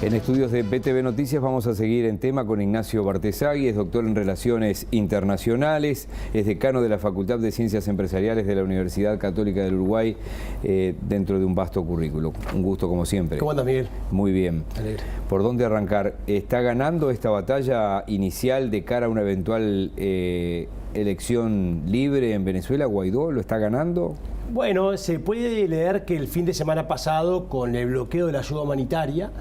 En estudios de BTV Noticias vamos a seguir en tema con Ignacio Bartesagui, es doctor en Relaciones Internacionales, es decano de la Facultad de Ciencias Empresariales de la Universidad Católica del Uruguay, dentro de un vasto currículo. Un gusto como siempre. ¿Cómo andas, Miguel? Muy bien. Alegre. ¿Por dónde arrancar? ¿Está ganando esta batalla inicial de cara a una eventual elección libre en Venezuela? ¿Guaidó lo está ganando? Bueno, se puede leer que el fin de semana pasado, con el bloqueo de la ayuda humanitaria,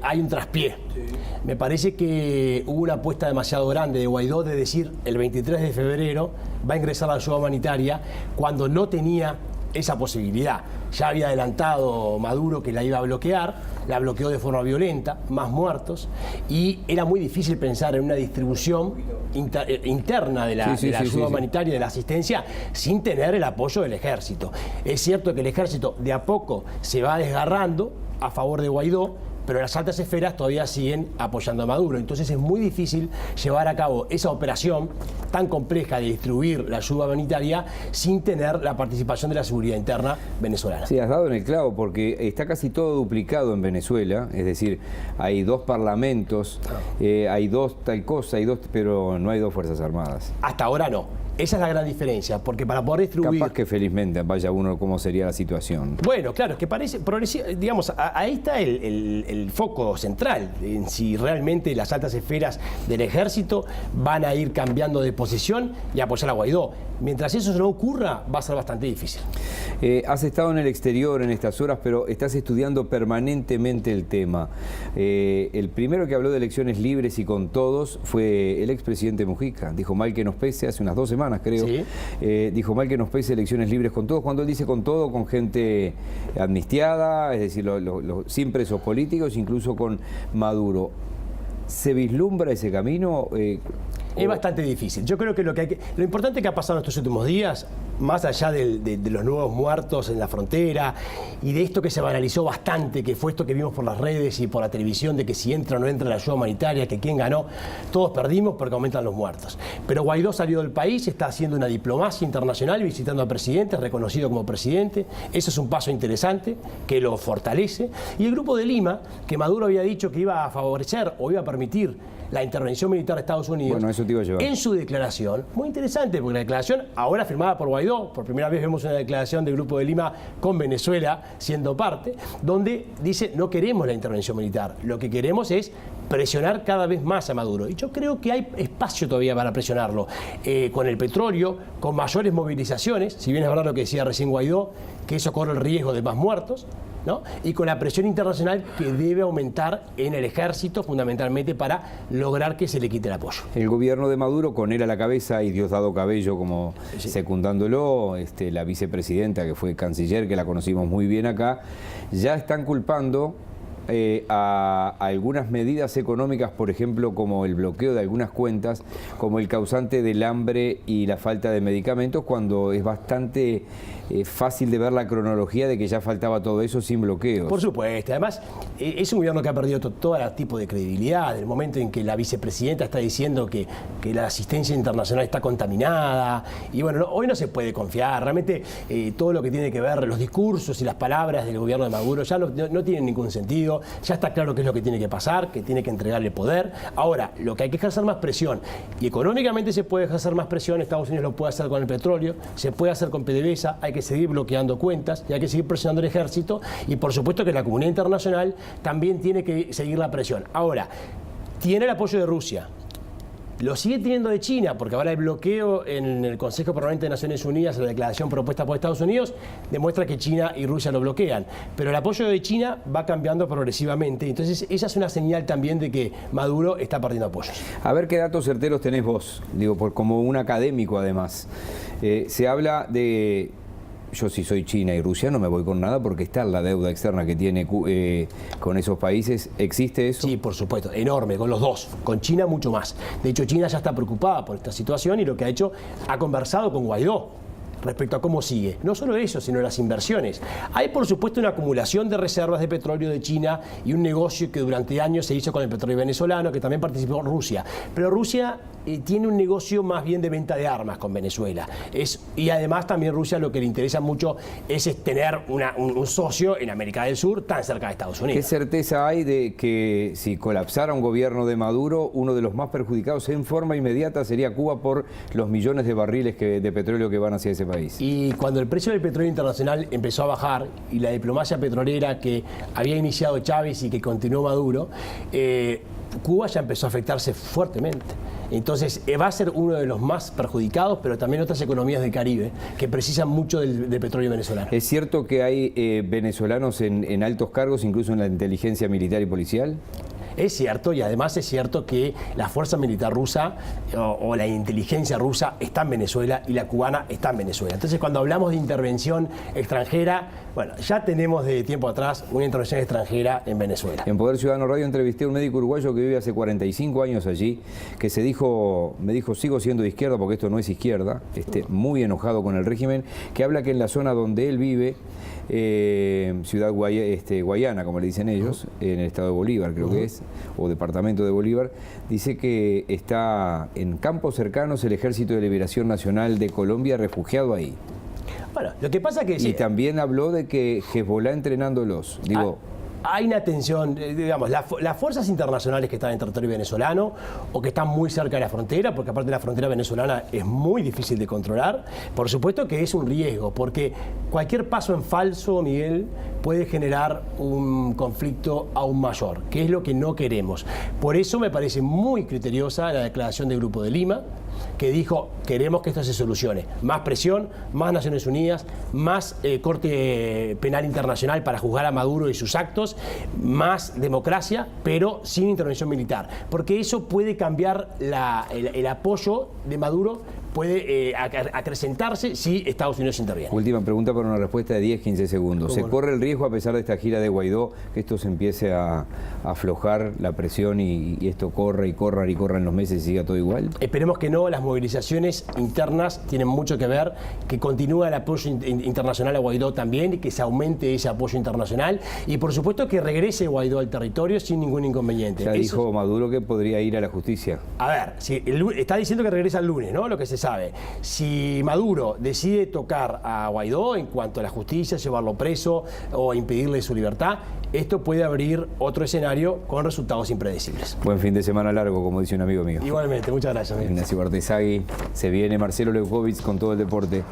hay un traspié. Sí. Me parece que hubo una apuesta demasiado grande de Guaidó de decir el 23 de febrero va a ingresar la ayuda humanitaria cuando no tenía esa posibilidad. Ya había adelantado Maduro que la iba a bloquear, la bloqueó de forma violenta, más muertos, y era muy difícil pensar en una distribución interna de la ayuda humanitaria, de la asistencia, sin tener el apoyo del ejército. Es cierto que el ejército de a poco se va desgarrando a favor de Guaidó, pero las altas esferas todavía siguen apoyando a Maduro. Entonces es muy difícil llevar a cabo esa operación tan compleja de distribuir la ayuda humanitaria sin tener la participación de la seguridad interna venezolana. Sí, has dado en el clavo, porque está casi todo duplicado en Venezuela, es decir, hay dos parlamentos, hay dos tal cosa, pero no hay dos fuerzas armadas. Hasta ahora no. Esa es la gran diferencia, porque para poder distribuir... Capaz que felizmente vaya uno cómo sería la situación. Bueno, claro, es que parece progresivo, digamos, ahí está el foco central, en si realmente las altas esferas del ejército van a ir cambiando de posición y apoyar a Guaidó. Mientras eso no ocurra, va a ser bastante difícil. Has estado en el exterior en estas horas, pero estás estudiando permanentemente el tema. El primero que habló de elecciones libres y con todos fue el expresidente Mujica. Dijo mal que nos pese, hace unas 2 semanas creo. ¿Sí? Dijo mal que nos pese elecciones libres con todos. Cuando él dice con todo, con gente amnistiada, es decir, sin presos políticos, incluso con Maduro. ¿Se vislumbra ese camino? Es bastante difícil. Yo creo que lo importante que ha pasado en estos últimos días, más allá de los nuevos muertos en la frontera y de esto que se banalizó bastante, que fue esto que vimos por las redes y por la televisión, de que si entra o no entra la ayuda humanitaria, que quién ganó, todos perdimos porque aumentan los muertos. Pero Guaidó salió del país, está haciendo una diplomacia internacional, visitando a presidentes, reconocido como presidente. Eso es un paso interesante que lo fortalece. Y el Grupo de Lima, que Maduro había dicho que iba a favorecer o iba a permitir la intervención militar de Estados Unidos, bueno, eso te iba a llevar. En su declaración, muy interesante, porque la declaración ahora firmada por Guaidó, por primera vez vemos una declaración del Grupo de Lima con Venezuela siendo parte, donde dice no queremos la intervención militar, lo que queremos es presionar cada vez más a Maduro. Y yo creo que hay espacio todavía para presionarlo, con el petróleo, con mayores movilizaciones, si bien es verdad lo que decía recién Guaidó, que eso corre el riesgo de más muertos, ¿no? Y con la presión internacional que debe aumentar en el ejército, fundamentalmente para lograr que se le quite el apoyo. El gobierno de Maduro, con él a la cabeza y Diosdado Cabello como secundándolo, la vicepresidenta que fue canciller, que la conocimos muy bien acá, ya están culpando a algunas medidas económicas, por ejemplo, como el bloqueo de algunas cuentas, como el causante del hambre y la falta de medicamentos, cuando es bastante fácil de ver la cronología de que ya faltaba todo eso sin bloqueos. Por supuesto. Además, es un gobierno que ha perdido todo tipo de credibilidad. El momento en que la vicepresidenta está diciendo que la asistencia internacional está contaminada. Y bueno, hoy no se puede confiar. Realmente todo lo que tiene que ver, los discursos y las palabras del gobierno de Maduro ya no tienen ningún sentido. Ya está claro qué es lo que tiene que pasar, que tiene que entregarle poder. Ahora, lo que hay que ejercer más presión, y económicamente se puede ejercer más presión, Estados Unidos lo puede hacer con el petróleo, se puede hacer con PDVSA, hay que seguir bloqueando cuentas y hay que seguir presionando al ejército, y por supuesto que la comunidad internacional también tiene que seguir la presión. Ahora, tiene el apoyo de Rusia. Lo sigue teniendo de China, porque ahora el bloqueo en el Consejo Permanente de Naciones Unidas, la declaración propuesta por Estados Unidos, demuestra que China y Rusia lo bloquean. Pero el apoyo de China va cambiando progresivamente. Entonces, esa es una señal también de que Maduro está perdiendo apoyos. A ver qué datos certeros tenés vos, digo, como un académico además. Se habla de... Yo si soy China y Rusia no me voy con nada porque está la deuda externa que tiene con esos países. ¿Existe eso? Sí, por supuesto, enorme, con los dos. Con China mucho más. De hecho, China ya está preocupada por esta situación y lo que ha hecho, ha conversado con Guaidó respecto a cómo sigue. No solo eso, sino las inversiones. Hay, por supuesto, una acumulación de reservas de petróleo de China y un negocio que durante años se hizo con el petróleo venezolano, que también participó Rusia. Pero Rusia tiene un negocio más bien de venta de armas con Venezuela. Y además también Rusia lo que le interesa mucho es tener un socio en América del Sur tan cerca de Estados Unidos. ¿Qué certeza hay de que si colapsara un gobierno de Maduro, uno de los más perjudicados en forma inmediata sería Cuba por los millones de barriles de petróleo que van hacia ese país? Y cuando el precio del petróleo internacional empezó a bajar y la diplomacia petrolera que había iniciado Chávez y que continuó Maduro, Cuba ya empezó a afectarse fuertemente. Entonces va a ser uno de los más perjudicados, pero también otras economías del Caribe que precisan mucho del petróleo venezolano. ¿Es cierto que hay venezolanos en altos cargos, incluso en la inteligencia militar y policial? Es cierto, y además es cierto que la fuerza militar rusa o la inteligencia rusa está en Venezuela y la cubana está en Venezuela. Entonces, cuando hablamos de intervención extranjera, bueno, ya tenemos de tiempo atrás una intervención extranjera en Venezuela. En Poder Ciudadano Radio entrevisté a un médico uruguayo que vive hace 45 años allí, que me dijo, sigo siendo de izquierda porque esto no es izquierda, muy enojado con el régimen, que habla que en la zona donde él vive, Ciudad Guayana, como le dicen ellos, en el estado de Bolívar creo que es, o departamento de Bolívar, dice que está en campos cercanos el Ejército de Liberación Nacional de Colombia refugiado ahí. Bueno, lo que pasa que... Y también habló de que Hezbollah entrenándolos, hay una tensión, digamos, las fuerzas internacionales que están en territorio venezolano o que están muy cerca de la frontera, porque aparte la frontera venezolana es muy difícil de controlar, por supuesto que es un riesgo, porque cualquier paso en falso, Miguel, puede generar un conflicto aún mayor, que es lo que no queremos. Por eso me parece muy criteriosa la declaración del Grupo de Lima, que dijo, queremos que esto se solucione. Más presión, más Naciones Unidas, más Corte Penal Internacional para juzgar a Maduro y sus actos, más democracia, pero sin intervención militar. Porque eso puede cambiar el apoyo de Maduro, puede acrecentarse si Estados Unidos interviene. Última pregunta para una respuesta de 10-15 segundos. ¿Se corre el riesgo, a pesar de esta gira de Guaidó, que esto se empiece a aflojar la presión y esto corra y corra y corra en los meses y siga todo igual? Esperemos que no. Las movilizaciones internas tienen mucho que ver, que continúa el apoyo internacional a Guaidó también y que se aumente ese apoyo internacional y por supuesto que regrese Guaidó al territorio sin ningún inconveniente. Ya dijo Maduro que podría ir a la justicia. A ver, si está diciendo que regresa el lunes, ¿no? Lo que se sabe. Si Maduro decide tocar a Guaidó en cuanto a la justicia, llevarlo preso o impedirle su libertad, esto puede abrir otro escenario con resultados impredecibles. Buen fin de semana largo, como dice un amigo mío. Igualmente, muchas gracias. Ignacio Bartesagui, se viene Marcelo Leukovic con todo el deporte.